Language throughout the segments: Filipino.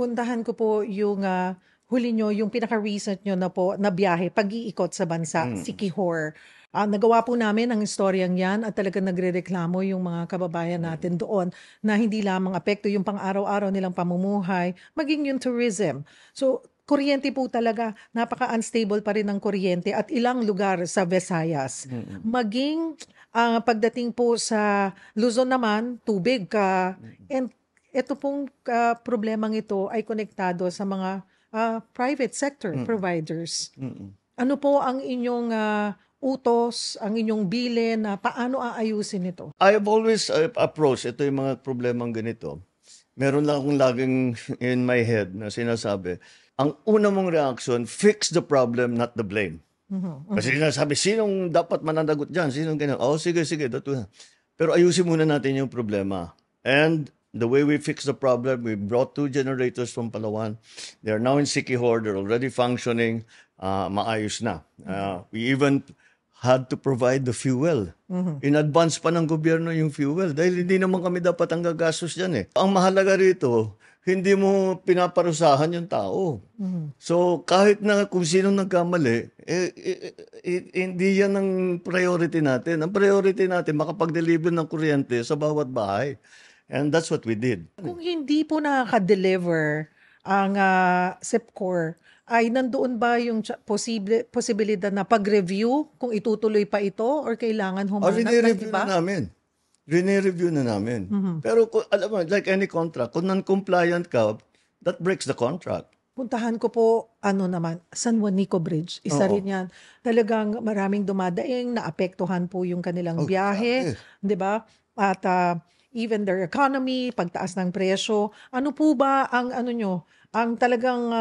Puntahan ko po yung huli nyo, yung pinaka-recent nyo na po na biyahe, pag-iikot sa bansa, Siquijor. Nagawa po namin ang istoryang yan at talagang nagrereklamo yung mga kababayan natin doon na hindi lamang apekto yung pang-araw-araw nilang pamumuhay, maging yung tourism. So, kuryente po talaga, napaka-unstable pa rin ng kuryente at ilang lugar sa Visayas. Maging pagdating po sa Luzon naman, tubig ka. And ito pong problemang ito ay konektado sa mga private sector providers. Ano po ang inyong utos, ang inyong bilin, paano aayusin ito? I have always approached ito yung mga problemang ganito. Meron lang akong laging in my head na sinasabi, ang una mong reaction, fix the problem, not the blame. Kasi sinasabi, sinong dapat mananagot dyan? Sinong ganyan? Oh, sige, dito. Pero ayusin muna natin yung problema. And the way we fix the problem, we brought 2 generators from Palawan. They are now in Siquijor. They're already functioning. Maayos na. We even had to provide the fuel. In advance pa ng gobyerno yung fuel. Dahil hindi naman kami dapat ang gagastos dyan eh. Ang mahalaga rito, hindi mo pinaparusahan yung tao. So kahit na kung sino nagkamali, hindi yan ang priority natin. Ang priority natin, makapag-deliver ng kuryente sa bawat bahay. And that's what we did. Kung hindi po nakaka-deliver ang SIPCOR, ay nandoon ba yung posibilidad na pag-review kung itutuloy pa ito or kailangan humanap ng iba? Rene-review na namin. Pero alam mo, like any contract, kung non-compliant ka, that breaks the contract. Puntahan ko po, San Juanico Bridge. Isa rin yan. Talagang maraming dumadaing, naapektuhan po yung kanilang biyahe. Di ba? At even their economy, pagtaas ng presyo. Ano po ba ang ang talagang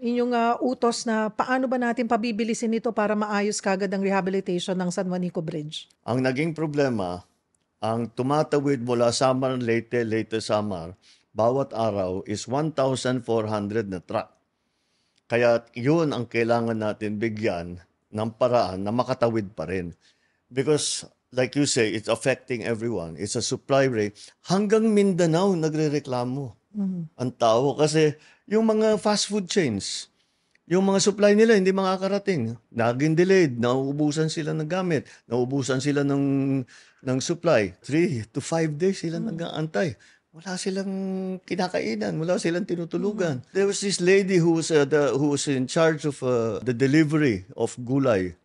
inyong utos na paano ba natin pabibilisin ito para maayos kagad ang rehabilitation ng San Juanico Bridge? Ang naging problema, ang tumatawid mula Samar, Leyte Samar, bawat araw is 1,400 na truck. Kaya yun ang kailangan natin bigyan ng paraan na makatawid pa rin. Because like you say, it's affecting everyone. It's a supply rate. Hanggang Mindanao nagrereklamo ang tao kasi yung mga fast food chains, yung mga supply nila hindi makakarating. Naging delayed, nauubusan sila ng gamit, nauubusan sila ng supply. 3 to 5 days sila nag-aantay. Wala silang kinakainan, wala silang tinutulugan. There was this lady who was in charge of the delivery of gulay.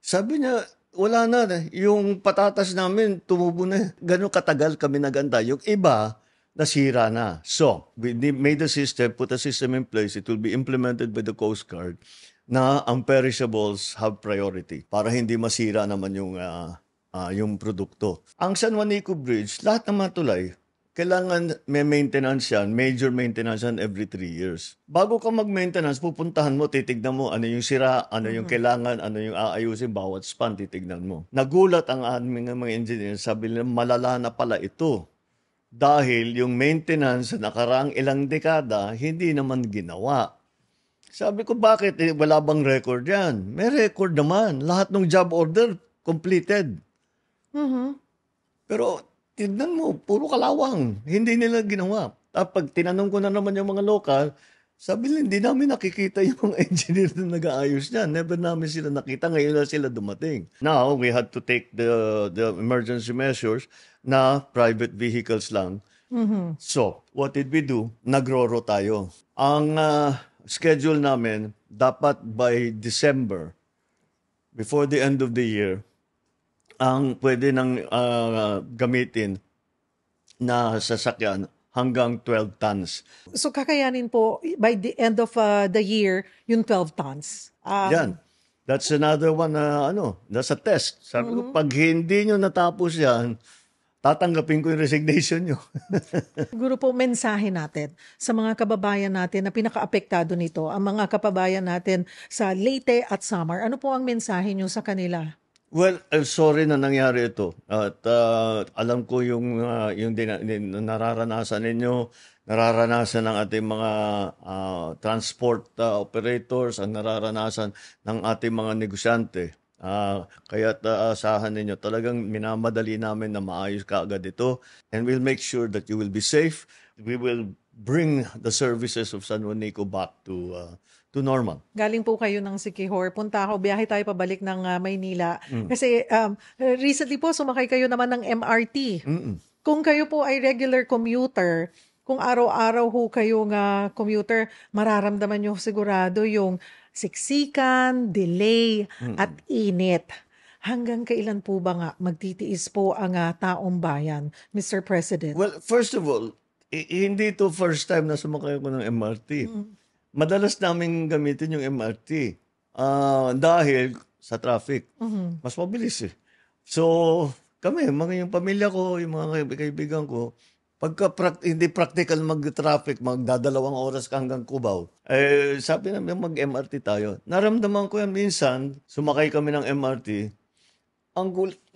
Sabi niya, wala na. Yung patatas namin, tumubo na. Gano'ng katagal kami nagantay. Yung iba, nasira na. So, we made a system, put a system in place. It will be implemented by the Coast Guard na ang perishables have priority para hindi masira naman yung produkto. Ang San Juanico Bridge, lahat ng mga tulay, kailangan may maintenance yan, major maintenance yan every 3 years. Bago ka mag-maintenance, pupuntahan mo, titignan mo ano yung sira, ano yung kailangan, ano yung aayusin, bawat span, titignan mo. Nagulat ang aming mga engineers, sabi nila, malala na pala ito. Dahil yung maintenance sa nakaraang ilang dekada, hindi naman ginawa. Sabi ko, bakit? Wala bang record yan? May record naman. Lahat ng job order, completed. Pero, tignan mo, puro kalawang. Hindi nila ginawa. Pag tinanong ko na naman yung mga lokal, sabi nila, hindi namin nakikita yung mga engineer na nag-aayos niyan. Never namin sila nakita. Ngayon na sila dumating. Now, we had to take the emergency measures na private vehicles lang. So, what did we do? Nagroro tayo. Ang schedule namin, dapat by December, before the end of the year, ang pwede nang gamitin na sasakyan hanggang 12 tons. So kakayanin po by the end of the year yung 12 tons. Yan. That's another one that's a test. Sabi ko, pag hindi nyo natapos yan, tatanggapin ko yung resignation nyo. Siguro po mensahe natin sa mga kababayan natin na pinaka-apektado nito, ang mga kababayan natin sa Leyte at Samar. Ano po ang mensahe nyo sa kanila? Well, sorry na nangyari ito. At alam ko yung nararanasan ninyo, nararanasan ng ating mga transport operators, ang nararanasan ng ating mga negosyante. Kaya asahan ninyo, talagang minamadali namin na maayos kaagad ito. And we'll make sure that you will be safe. We will bring the services of San Juanico back to normal. Galing po kayo ng Siquijor. Punta ako, biyahe tayo pabalik ng Maynila. Kasi recently po, sumakay kayo naman ng MRT. Kung kayo po ay regular commuter, kung araw-araw ho kayong commuter, mararamdaman nyo sigurado yung siksikan, delay, at init. Hanggang kailan po ba nga magtitiis po ang taong bayan, Mr. President? Well, first of all, hindi to first time na sumakay ako ng MRT. Madalas namin gamitin yung MRT dahil sa traffic. Mas mabilis eh. So, kami, yung pamilya ko, yung mga kaibigan ko, pagka hindi practical mag-traffic, magdadalawang oras ka hanggang Cubao, sabi namin mag-MRT tayo. Naramdaman ko yan minsan, sumakay kami ng MRT,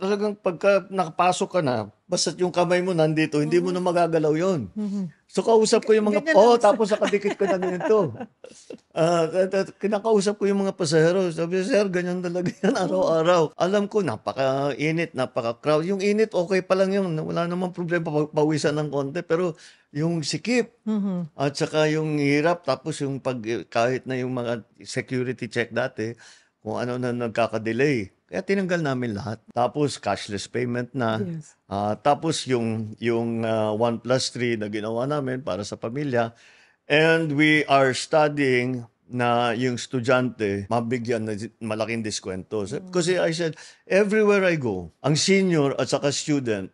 talagang pagka nakapasok ka na, basta yung kamay mo nandito, hindi mo na magagalaw yon. So kausap ko yung mga, tapos nakadikit ko na ganito. Kinakausap ko yung mga pasahero. Sabi, sir, ganyan talaga yan araw-araw. Alam ko, napaka-init, napaka-crowd. Yung init, okay pa lang yun. Wala namang problema, pawisan ng konti. Pero yung sikip, at saka yung hirap, tapos yung kahit na yung mga security check dati, kung ano na nagkakadelay. Kaya tinanggal namin lahat. Tapos cashless payment na. Yes. Tapos yung 1+3 na ginawa namin para sa pamilya. And we are studying na yung estudyante mabigyan ng malaking diskwento. Kasi I said, everywhere I go, ang senior at saka student,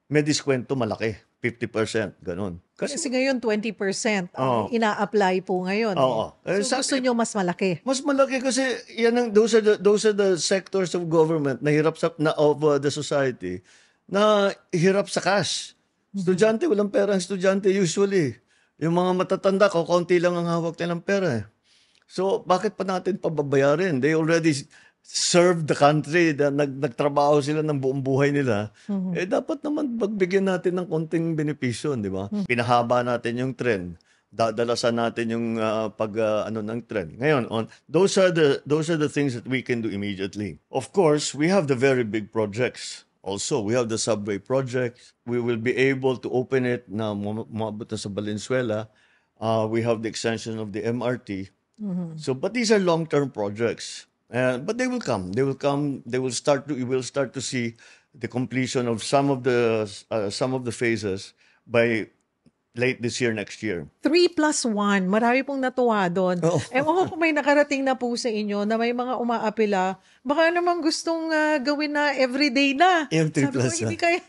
may diskwento malaki. 50%, ganun. Kasi ngayon 20% ang ina-apply po ngayon. So gusto nyo mas malaki? Mas malaki kasi those are the sectors of government na hirap of the society na hirap sa cash. Estudyante, walang pera ang estudyante usually. Yung mga matatanda, kaunti lang ang hawak nilang pera. So bakit pa natin pababayarin? They already serve the country, nagtrabaho sila ng buong buhay nila, dapat naman pagbigyan natin ng konting benepisyo, di ba? Pinahaba natin yung trend, dadalasan natin yung ng trend. Ngayon, those are the things that we can do immediately. Of course, we have the very big projects. Also, we have the subway project. We will be able to open it na umabot na sa Valenzuela. We have the extension of the MRT. So, but these are long-term projects. But they will come. They will come. We will start to see the completion of some of the phases by late this year, next year. 3+1. Marami pong natuwa doon. Ewan ko kung may nakarating na po sa inyo na may mga umaapila. Baka naman gustong gawin na everyday na. Yung 3+1. Sabi ko, hindi kaya.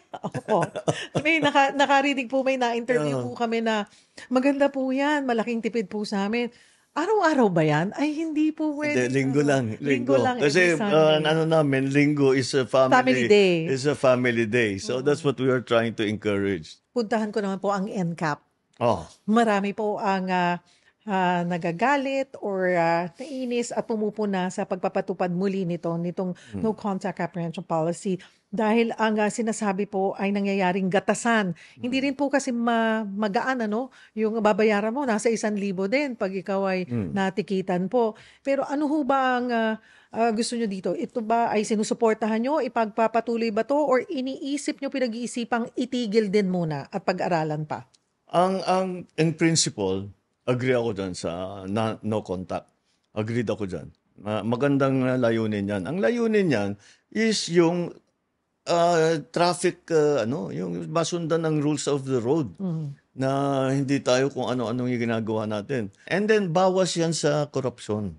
May nakarinig po, may na-interview po kami na maganda po yan. Malaking tipid po sa amin. Araw-araw ba yan? Ay, hindi po pwede. Linggo lang. Linggo lang. Kasi linggo is a family day. Is a family day. So that's what we are trying to encourage. Puntahan ko naman po ang NCAP. Marami po ang nagagalit or nainis at pumupuna sa pagpapatupad muli nitong no contact apprehension policy. Dahil ang sinasabi po ay nangyayaring gatasan. Hindi rin po kasi magaan yung babayaran mo, nasa 1,000 din pag ikaw ay natikitan po. Pero ano ho ba ang gusto nyo dito? Ito ba ay sinusuportahan nyo? Ipagpapatuloy ba to? Or iniisip nyo, pinag-iisipang itigil din muna at pag-aralan pa? In principle, agree ako dyan sa no contact. Agreed ako dyan. Magandang layunin yan. Ang layunin yan is yung traffic, yung masundan ng rules of the road. Na hindi tayo kung ano-ano yung ginagawa natin. And then, bawas yan sa korupsyon.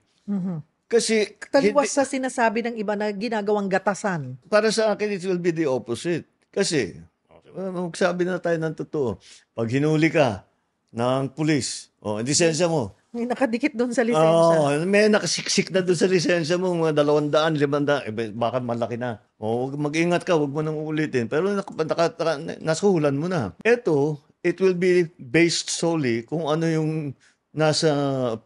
Kasi taliwas sa sinasabi ng iba na ginagawang gatasan. Para sa akin, it will be the opposite. Kasi, magsabi na tayo ng totoo. Pag hinuli ka ng pulis, lisensya mo, may nakadikit doon sa lisensya. May nakasiksik na doon sa lisensya mo, mga 200, 500, baka malaki na. Mag-ingat ka, huwag mo nang ulitin. Pero nasuhulan mo na. Ito, it will be based solely kung ano yung nasa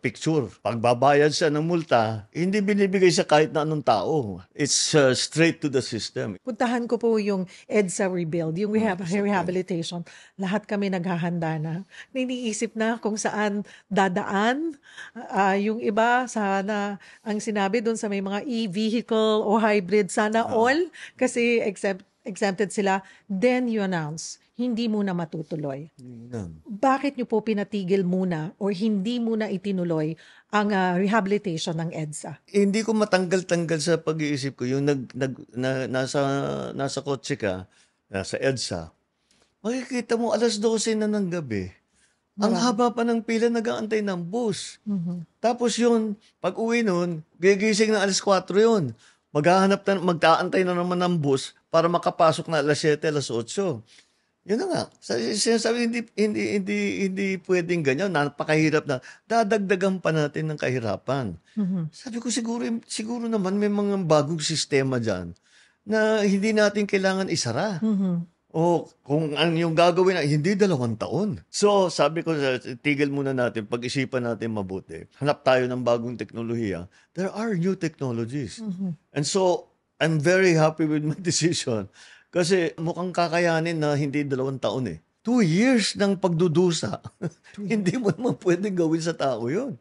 picture. Pag babayad siya ng multa, hindi binibigay sa kahit na anong tao. It's straight to the system. Puntahan ko po yung EDSA Rebuild, yung rehabilitation. Lahat kami naghahanda na. Niniisip na kung saan dadaan. Yung iba, sana, ang sinabi doon sa may mga e-vehicle o hybrid, sana all. Kasi exempted sila. Then you announce hindi muna matutuloy. Yun. Bakit niyo po pinatigil muna or hindi muna itinuloy ang rehabilitation ng EDSA? Hindi ko matanggal-tanggal sa pag-iisip ko yung nasa kotse ka, nasa EDSA, makikita mo 12:00 na ng gabi. Ang haba pa ng pila, nag-aantay ng bus. Tapos yun, pag-uwi nun, gigising na 4:00 yun. Magtaantay na naman ng bus para makapasok na 7:00, 8:00. Yun na nga. Sinasabi, hindi pwedeng ganyan. Napakahirap na. Dadagdagan pa natin ng kahirapan. Sabi ko, siguro naman may mga bagong sistema dyan na hindi natin kailangan isara. O kung ang yung gagawin na, hindi 2 taon. So, sabi ko, tigil muna natin, pag-isipan natin mabuti. Hanap tayo ng bagong teknolohiya. There are new technologies. And so, I'm very happy with my decision. Kasi mukhang kakayanin na hindi 2 taon eh. 2 years ng pagdudusa. Hindi mo naman pwedeng gawin sa tao yun.